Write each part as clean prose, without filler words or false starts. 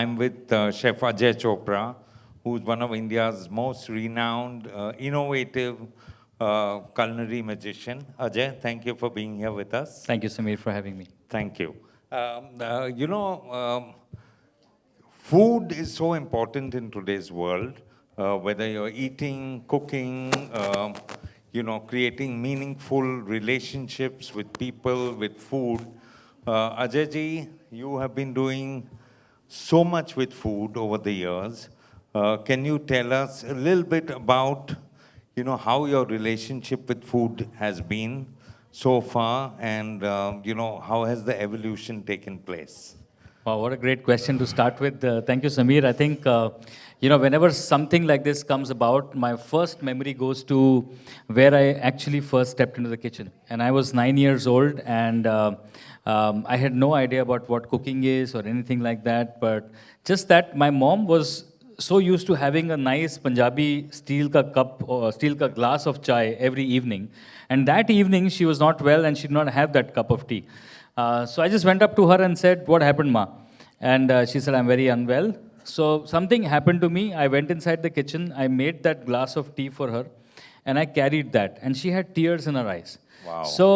I'm with Chef Ajay Chopra, who's one of India's most renowned, innovative culinary magician. Ajay, thank you for being here with us. Thank you, Samir, for having me. Thank you. Food is so important in today's world, whether you're eating, cooking, creating meaningful relationships with people, with food. Ajay ji, you have been doing so much with food over the years. Can you tell us a little bit about, how your relationship with food has been so far, and how has the evolution taken place? Wow, what a great question to start with. Thank you, Samir. I think, whenever something like this comes about, my first memory goes to where I actually first stepped into the kitchen. And I was 9 years old, and I had no idea about what cooking is or anything like that. But just that my mom was so used to having a nice Punjabi steel ka cup or steel ka glass of chai every evening. And that evening, she was not well and she did not have that cup of tea. So I just went up to her and said, "What happened, Ma?" And she said, "I'm very unwell." So something happened to me. I went inside the kitchen. I made that glass of tea for her, and I carried that. And she had tears in her eyes. Wow. So,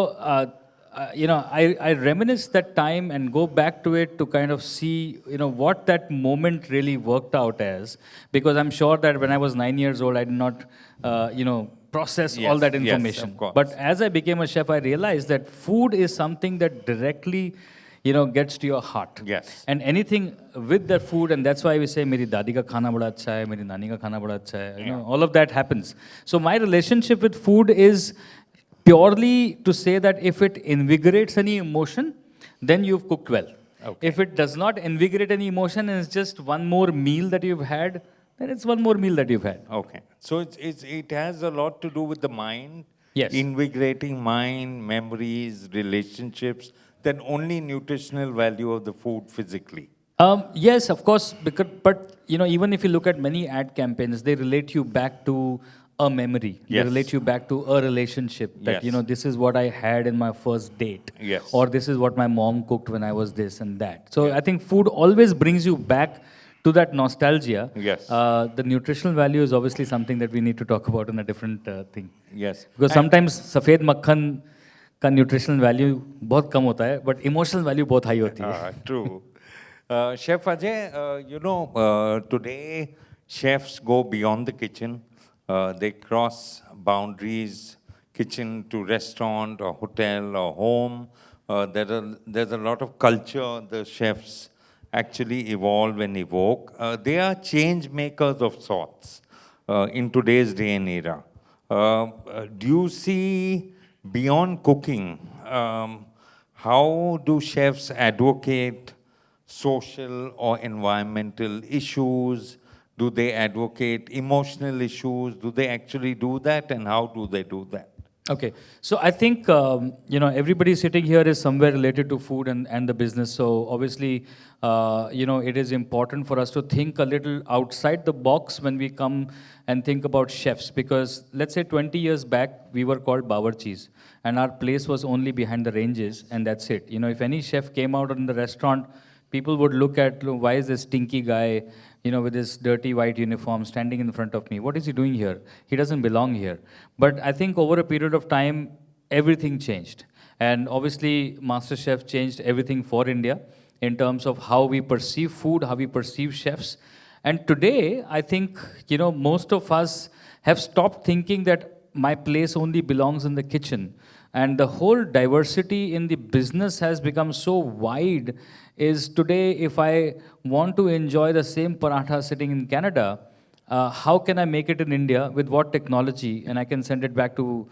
I reminisce that time and go back to it to kind of see, what that moment really worked out as. Because I'm sure that when I was 9 years old, I did not, process all that information. Yes, of course. But as I became a chef, I realized that food is something that directly, gets to your heart. Yes. And anything with that food, and that's why we say, "Meri dadi ka khana bada acha hai, meri nani ka khana bada acha hai." All of that happens. So my relationship with food is purely to say that if it invigorates any emotion, then you've cooked well. Okay. If it does not invigorate any emotion and it's just one more meal that you've had, then it's one more meal that you've had. Okay. So it has a lot to do with the mind. Yes. Invigorating mind, memories, relationships, than only nutritional value of the food physically. Yes, of course. But even if you look at many ad campaigns, they relate you back to a memory. Yes. They relate you back to a relationship. That Yes. this is what I had in my first date. Yes. Or this is what my mom cooked when I was this and that. So I think food always brings you back to that nostalgia. Yes. The nutritional value is obviously something that we need to talk about in a different thing. Yes. Because sometimes सफेद मक्खन का nutritional value बहुत कम होता है, but emotional value बहुत high होती है. True. Chef Ajay, today chefs go beyond the kitchen. They cross boundaries, kitchen to restaurant or hotel or home. There's a lot of culture the chefs actually evolve and evoke. They are change makers of sorts in today's day and era. Do you see beyond cooking, how do chefs advocate social or environmental issues? Do they advocate emotional issues? Do they actually do that, and how do they do that? Okay, so I think everybody sitting here is somewhere related to food and the business. So obviously, it is important for us to think a little outside the box when we come and think about chefs. Because let's say 20 years back, we were called bawarchis, and our place was only behind the ranges, and that's it. If any chef came out in the restaurant, people would look at, why is this stinky guy, with his dirty white uniform standing in front of me? What is he doing here? He doesn't belong here. But I think over a period of time, everything changed. And obviously, MasterChef changed everything for India in terms of how we perceive food, how we perceive chefs. And today, I think, most of us have stopped thinking that my place only belongs in the kitchen. And the whole diversity in the business has become so wide. Is today, if I want to enjoy the same paratha sitting in Canada, how can I make it in India with what technology? And I can send it back to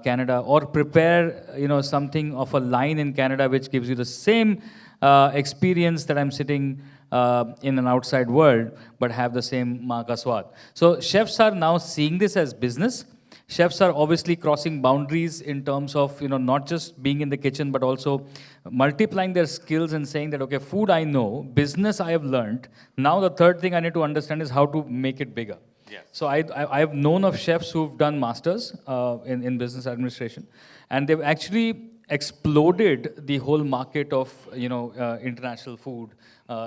Canada, or prepare something of a line in Canada which gives you the same experience that I'm sitting in an outside world, but have the same maa ka swad. So chefs are now seeing this as business. Chefs are obviously crossing boundaries in terms of, not just being in the kitchen, but also multiplying their skills and saying that, okay, food I know, business I have learned. Now the third thing I need to understand is how to make it bigger. Yes. So I've known of chefs who've done masters in business administration, and they've actually exploded the whole market of international food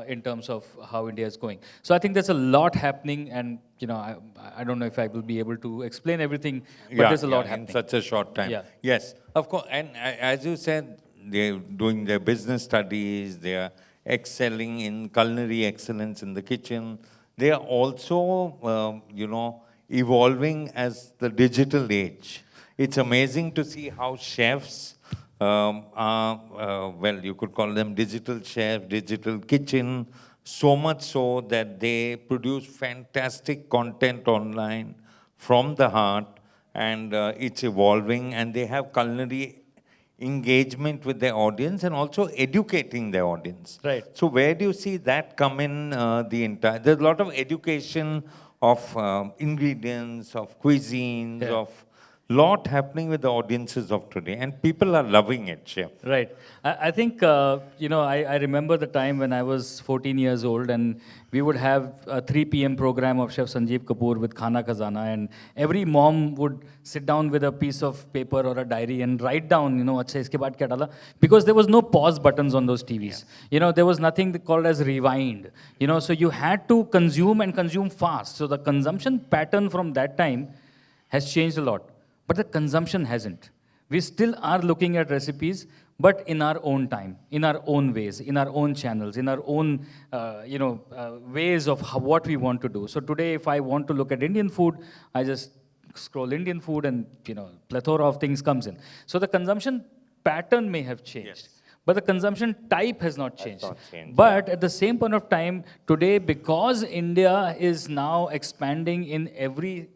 in terms of how India is going. So I think there's a lot happening, and I don't know if I will be able to explain everything, but there's a lot in happening. such a short time. Yeah. Yes, of course. And as you said, they're doing their business studies, they are excelling in culinary excellence in the kitchen. They are also, evolving as the digital age. It's amazing to see how chefs are, well, you could call them digital chef, digital kitchen, so much so that they produce fantastic content online from the heart, and it's evolving, and they have culinary engagement with their audience and also educating their audience. Right. So where do you see that come in the entire? There's a lot of education of ingredients, of cuisines, Yeah. of lot happening with the audiences of today, and people are loving it, chef. Right. I think, I remember the time when I was 14 years old, and we would have a 3 p.m. program of Chef Sanjeev Kapoor with Khana Khazana, and every mom would sit down with a piece of paper or a diary and write down, Achha, iske baad kya dala? Because there was no pause buttons on those TVs. There was nothing called as rewind. So you had to consume and consume fast. So the consumption pattern from that time has changed a lot. But the consumption hasn't. We still are looking at recipes, but in our own time, in our own ways, in our own channels, in our own, ways of what we want to do. So today, if I want to look at Indian food, I just scroll Indian food, and plethora of things comes in. So the consumption pattern may have changed. Yes. But the consumption type has not changed. not changed, But at the same point of time, today, because India is now expanding in every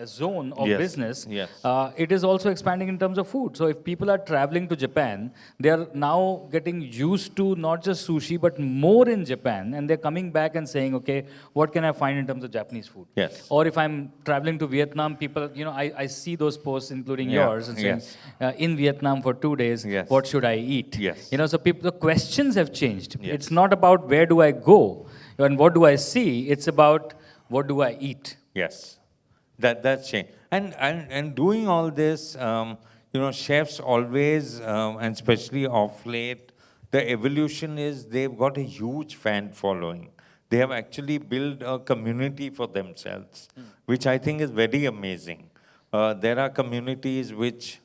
zone of Yes, business, yes. it is also expanding in terms of food. So if people are traveling to Japan, they are now getting used to not just sushi, but more in Japan, and they're coming back and saying, okay, what can I find in terms of Japanese food? Yes. Or if I'm traveling to Vietnam, people, I see those posts, including Yeah, yours, and saying, yes. in Vietnam for 2 days, Yes. what should I eat? Yes. So people, the questions have changed. Yes. It's not about where do I go and what do I see. It's about what do I eat. Yes, that's changed. And doing all this, chefs always, and especially of late, the evolution is they've got a huge fan following. They have actually built a community for themselves, which I think is very amazing. There are communities which,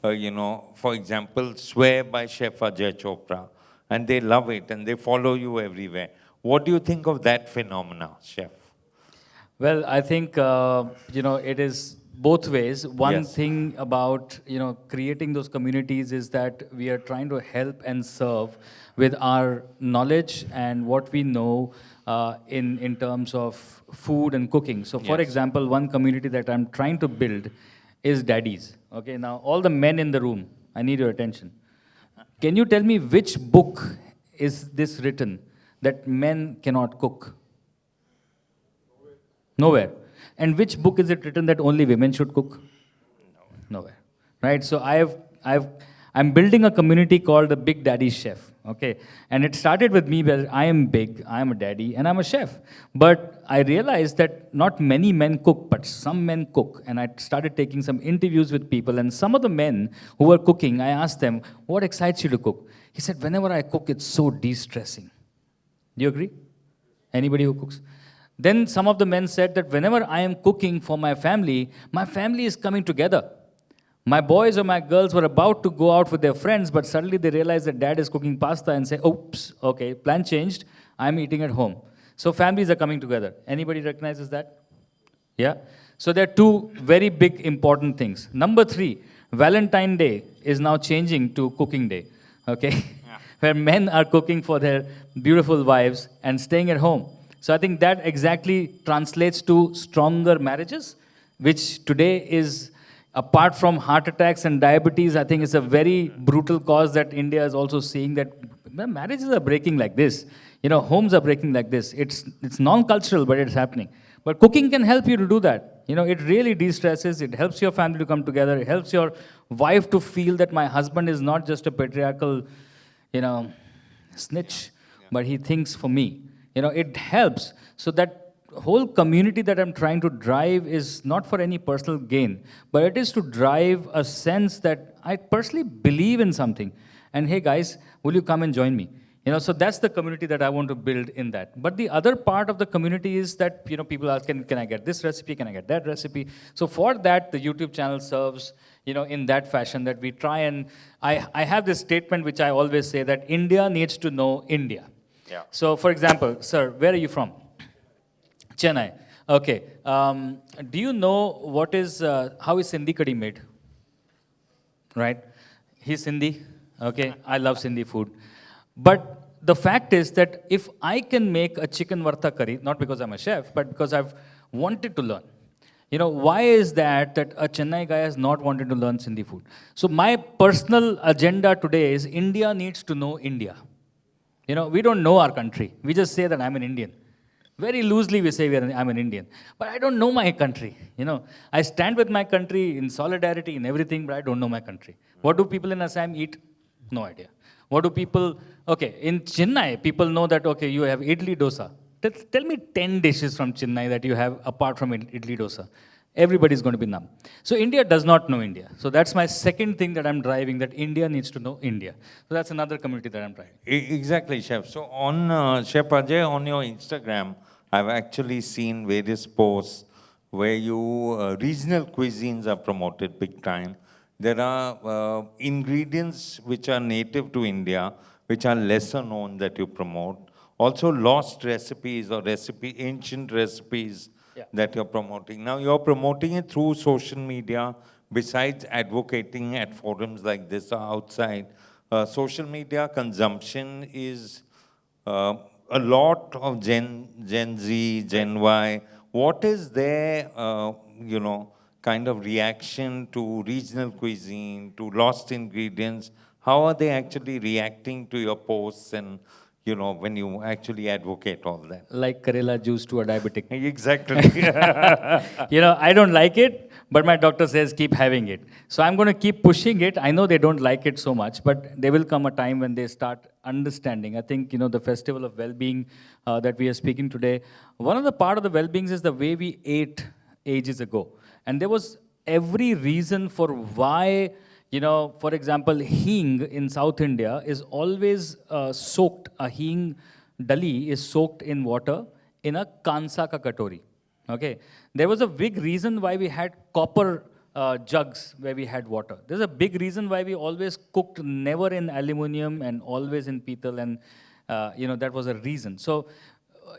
for example, swear by Chef Ajay Chopra, and they love it, and they follow you everywhere. What do you think of that phenomena, Chef? Well, I think, it is both ways. One Yes. thing about, creating those communities is that we are trying to help and serve with our knowledge and what we know in terms of food and cooking. So, for Yes. example, one community that I'm trying to build is daddies. Okay, now all the men in the room, I need your attention. Can you tell me which book is this written that men cannot cook? Nowhere. And which book is it written that only women should cook? Nowhere. Right? So I'm building a community called the Big Daddy Chef. Okay? And it started with me where I am big, I am a daddy, and I'm a chef. But I realized that not many men cook, but some men cook. And I started taking some interviews with people, and some of the men who were cooking, I asked them, what excites you to cook? He said, whenever I cook, it's so de-stressing. Do you agree? Anybody who cooks? Then some of the men said that whenever I am cooking for my family is coming together. My boys or my girls were about to go out with their friends, but suddenly they realize that dad is cooking pasta and say, oops, okay, plan changed, I'm eating at home. So families are coming together. Anybody recognizes that? Yeah? So there are two very big important things. Number 3, Valentine Day is now changing to cooking day. Okay? Yeah. Where men are cooking for their beautiful wives and staying at home. So I think that exactly translates to stronger marriages, which today is, apart from heart attacks and diabetes, I think it's a very brutal cause that India is also seeing, that marriages are breaking like this. Homes are breaking like this. It's non-cultural, but it's happening. But cooking can help you to do that. It really de-stresses. It helps your family to come together. It helps your wife to feel that my husband is not just a patriarchal, snitch, but he thinks for me. It helps so that whole community that I'm trying to drive is not for any personal gain, but it is to drive a sense that I personally believe in something. And hey, guys, will you come and join me? So that's the community that I want to build in that. But the other part of the community is that, people ask, can I get this recipe? Can I get that recipe? So for that, the YouTube channel serves, in that fashion that we try and, I have this statement which I always say that India needs to know India. Yeah. So for example, sir, where are you from? Chennai. Okay. Do you know how is Sindhi kadhi made? Right? He's Sindhi. Okay. I love Sindhi food. But the fact is that if I can make a chicken varta curry, not because I'm a chef, but because I've wanted to learn. Why is that a Chennai guy has not wanted to learn Sindhi food? So my personal agenda today is India needs to know India. We don't know our country. We just say that I'm an Indian. Very loosely we say I'm an Indian. But I don't know my country. I stand with my country in solidarity, in everything, but I don't know my country. What do people in Assam eat? No idea. What do people, in Chennai, people know that, you have idli dosa. Tell me 10 dishes from Chennai that you have apart from idli dosa. Everybody's going to be numb. So India does not know India. So that's my second thing that I'm driving, that India needs to know India. So that's another community that I'm driving. Exactly, Chef. So on Chef Ajay, on your Instagram, I've actually seen various posts where regional cuisines are promoted big time. There are ingredients which are native to India, which are lesser known that you promote. Also lost recipes or ancient recipes that you're promoting. Now you're promoting it through social media, besides advocating at forums like this or outside. Social media consumption is a lot of Gen Z, Gen Y. What is their, kind of reaction to regional cuisine, to lost ingredients? How are they actually reacting to your posts and, when you actually advocate all that? Like Karela juice to a diabetic. Exactly. I don't like it, but my doctor says keep having it. So I'm going to keep pushing it. I know they don't like it so much, but there will come a time when they start understanding. I think, the Festival of Wellbeing that we are speaking today, one of the part of the Wellbeings is the way we ate ages ago. And there was every reason for why, for example, hing in South India is always soaked. A hing dali is soaked in water in a kansa ka katori. Okay. There was a big reason why we had copper jugs where we had water. There's a big reason why we always cooked never in aluminium and always in pital, and that was a reason. So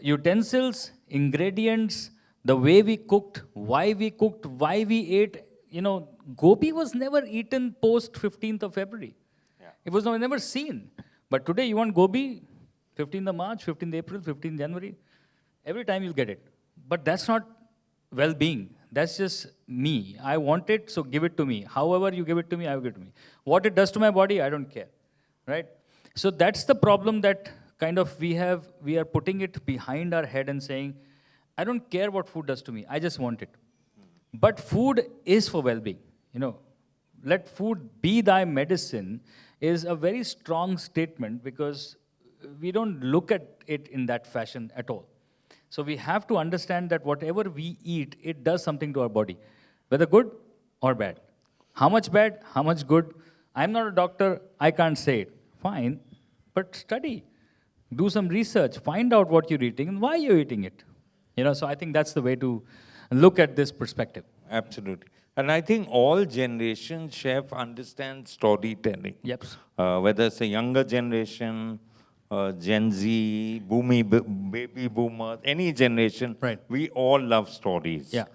utensils, ingredients, the way we cooked, why we ate, gobi was never eaten post 15th of February. Yeah. It was never seen. But today you want gobi, 15th of March, 15th April, 15th January, every time you'll get it. But that's not well-being. That's just me. I want it, so give it to me. However you give it to me, I will give it to me. What it does to my body, I don't care, right? So that's the problem that kind of we are putting it behind our head and saying, I don't care what food does to me, I just want it. But food is for well-being. Let food be thy medicine is a very strong statement because we don't look at it in that fashion at all. So we have to understand that whatever we eat, it does something to our body, whether good or bad. How much bad, how much good? I'm not a doctor, I can't say it. Fine, but study, do some research, find out what you're eating and why you're eating it. So I think that's the way to look at this perspective. Absolutely. And I think all generations, Chef, understand storytelling. Yep. Whether it's a younger generation, Gen Z, baby boomers, any generation, right. We all love stories. Yeah.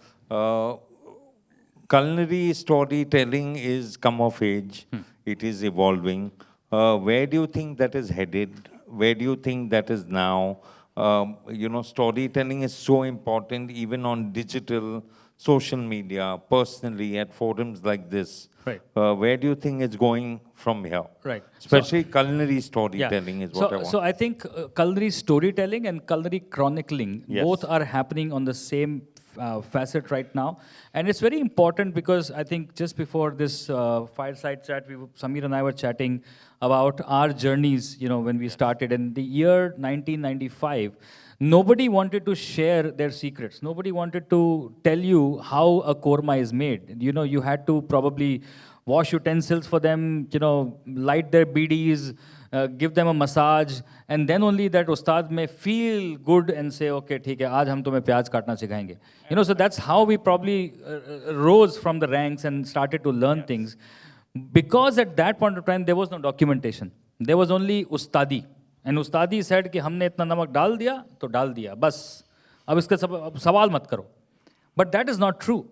Culinary storytelling is come of age. It is evolving. Where do you think that is headed? Where do you think that is now? Storytelling is so important even on digital, social media, personally, at forums like this. Right. Where do you think it's going from here? Right. Especially culinary storytelling is what I want. So I think culinary storytelling and culinary chronicling, both are happening on the same facet right now. And it's very important because I think just before this fireside chat, Samir and I were chatting about our journeys, when we started. In the year 1995, nobody wanted to share their secrets. Nobody wanted to tell you how a korma is made. You had to probably wash utensils for them, light their BDs, give them a massage, and then only that ustad may feel good and say, okay, theek hai, aaj hum tumhe pyaj katna sikhayenge. So that's how we probably rose from the ranks and started to learn things. Because at that point of time, there was no documentation. There was only ustadi. And ustadi said कि हमने इतना नमक डाल दिया तो डाल दिया बस अब इसका सवाल मत करो. But that is not true.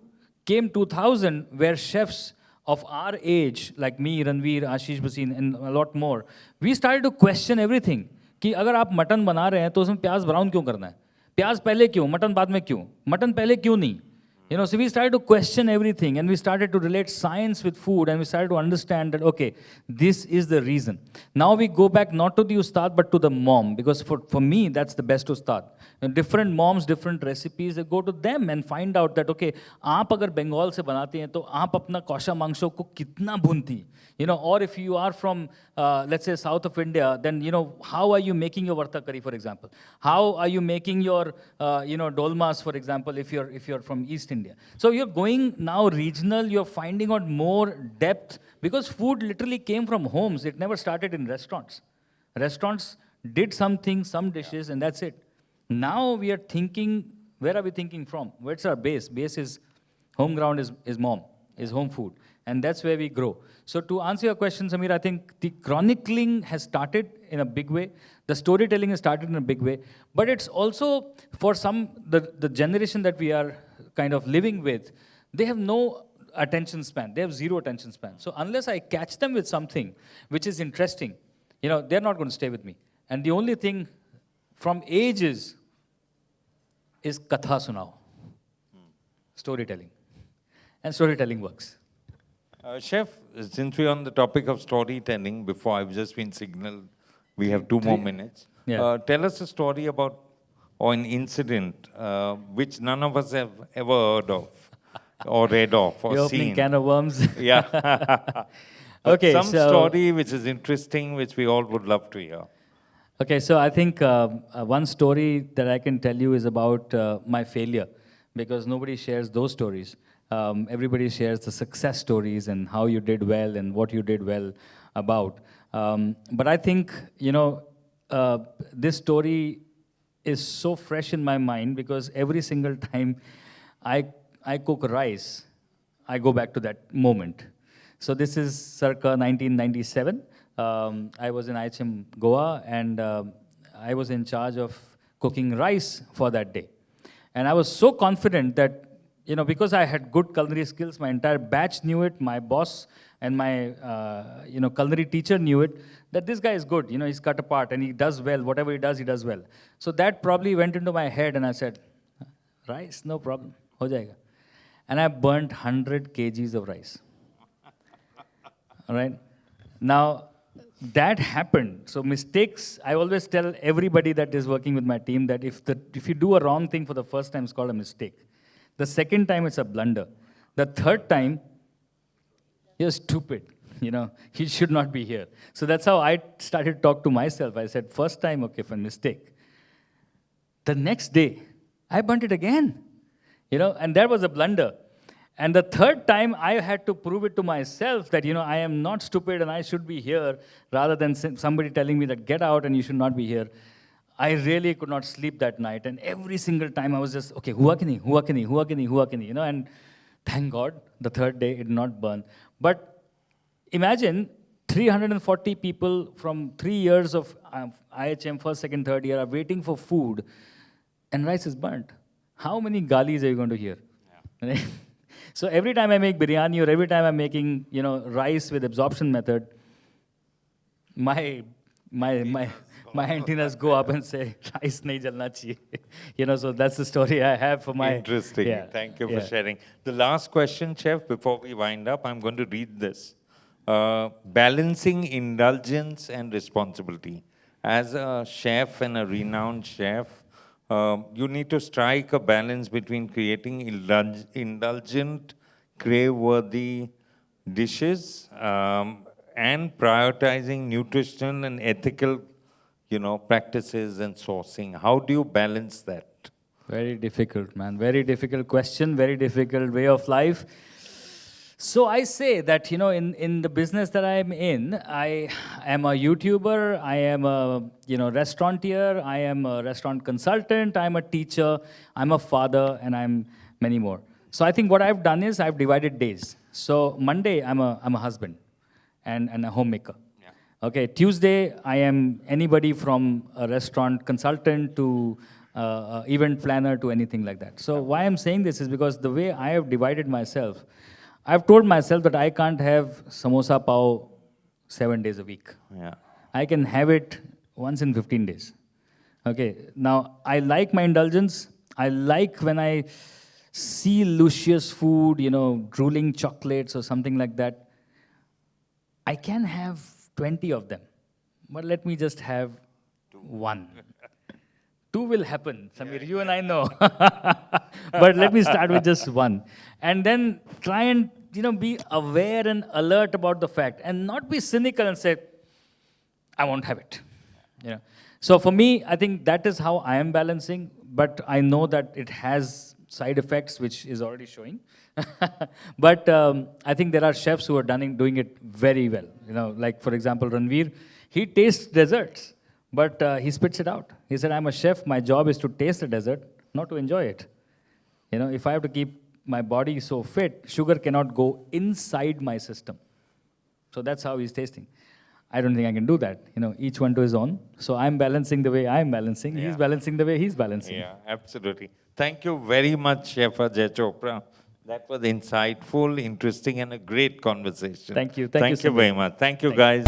Came 2000 where chefs of our age like me, Ranveer, Ashish Basin and a lot more, we started to question everything. कि अगर आप मटन बना रहे हैं तो उसमें प्याज ब्राउन क्यों करना है? प्याज पहले क्यों? मटन बाद में क्यों? मटन पहले क्यों नहीं? So we started to question everything and we started to relate science with food and we started to understand that, okay, this is the reason. Now we go back not to the ustad but to the mom, because for me, that's the best ustad. Different moms, different recipes, they go to them and find out that, okay, आप अगर बंगाल से बनाती हैं तो आप अपना कौशा मांसों को कितना भूनती? Or if you are from, let's say, south of India, then, how are you making your varta curry, for example? How are you making your, dolmas, for example, if you're from East India? So you're going now regional, you're finding out more depth, because food literally came from homes. It never started in restaurants. Restaurants did something, some dishes, and that's it. Now we are thinking, where are we thinking from? Where's our base? Base is, home ground is mom, is home food. And that's where we grow. So to answer your question, Samir, I think the chronicling has started in a big way. The storytelling has started in a big way. But it's also, for some, the generation that we are kind of living with, they have no attention span. They have zero attention span. So unless I catch them with something which is interesting, they're not going to stay with me. And the only thing from ages is katha sunao. Storytelling. And storytelling works. Chef, since we're on the topic of storytelling, before I've just been signaled, we have 2 more minutes. Yeah. Tell us a story about, or an incident, which none of us have ever heard of, or read of, or You're seen. opening can of worms. Yeah. Okay, some so story which is interesting, which we all would love to hear. Okay, so I think one story that I can tell you is about my failure, because nobody shares those stories. Everybody shares the success stories and how you did well and what you did well about. But I think, this story is so fresh in my mind because every single time I cook rice, I go back to that moment. So this is circa 1997. I was in IHM Goa and I was in charge of cooking rice for that day. And I was so confident that, because I had good culinary skills, my entire batch knew it, my boss and my, culinary teacher knew it, that this guy is good, he's cut apart and he does well, whatever he does well. So that probably went into my head and I said, rice, no problem, ho jayega. And I burnt 100 kgs of rice. All right? Now, that happened. So mistakes, I always tell everybody that is working with my team that if you do a wrong thing for the first time, it's called a mistake. The second time, it's a blunder. The third time, you're stupid. You should not be here. So that's how I started to talk to myself. I said, first time, okay, fine, mistake. The next day, I burnt it again. And that was a blunder. And the third time, I had to prove it to myself that, I am not stupid and I should be here, rather than somebody telling me that get out and you should not be here. I really could not sleep that night. And every single time I was just, okay, hua ki nahi, and thank God, the third day it did not burn. But imagine 340 people from 3 years of IHM, first, second, third year, are waiting for food and rice is burnt. How many galis are you going to hear? Yeah. So every time I make biryani or every time I'm making, rice with absorption method, my antennas go up and say, rice nahi jalna chahiye. So that's the story I have for my... Interesting. Yeah, thank you for sharing. The last question, Chef, before we wind up, I'm going to read this. Balancing indulgence and responsibility. As a chef and a renowned chef, you need to strike a balance between creating indulgent, crave-worthy dishes and prioritizing nutrition and ethical, practices and sourcing. How do you balance that? Very difficult, man. Very difficult question, very difficult way of life. So I say that, in the business that I'm in, I am a YouTuber, I am a, restaurateur, I am a restaurant consultant, I'm a teacher, I'm a father, and I'm many more. So I think what I've done is I've divided days. So Monday, I'm a husband and a homemaker. Yeah. Okay, Tuesday, I am anybody from a restaurant consultant to event planner to anything like that. So why I'm saying this is because the way I have divided myself, I've told myself that I can't have samosa pav 7 days a week. Yeah. I can have it once in 15 days. Okay, now I like my indulgence. I like when I see luscious food, drooling chocolates or something like that. I can have 20 of them, but let me just have one. Two will happen, Samir, you and I know. But let me start with just one. And then try and, be aware and alert about the fact and not be cynical and say, I won't have it. So for me, I think that is how I am balancing, but I know that it has side effects, which is already showing. But I think there are chefs who are doing it very well. Like for example, Ranveer, he tastes desserts. But he spits it out. He said, I'm a chef. My job is to taste the dessert, not to enjoy it. If I have to keep my body so fit, sugar cannot go inside my system. So that's how he's tasting. I don't think I can do that. Each one to his own. So I'm balancing the way I'm balancing. Yeah. He's balancing the way he's balancing. Yeah, absolutely. Thank you very much, Chef Ajay Chopra. That was insightful, interesting, and a great conversation. Thank you. Thank you so very much. Thank you, guys.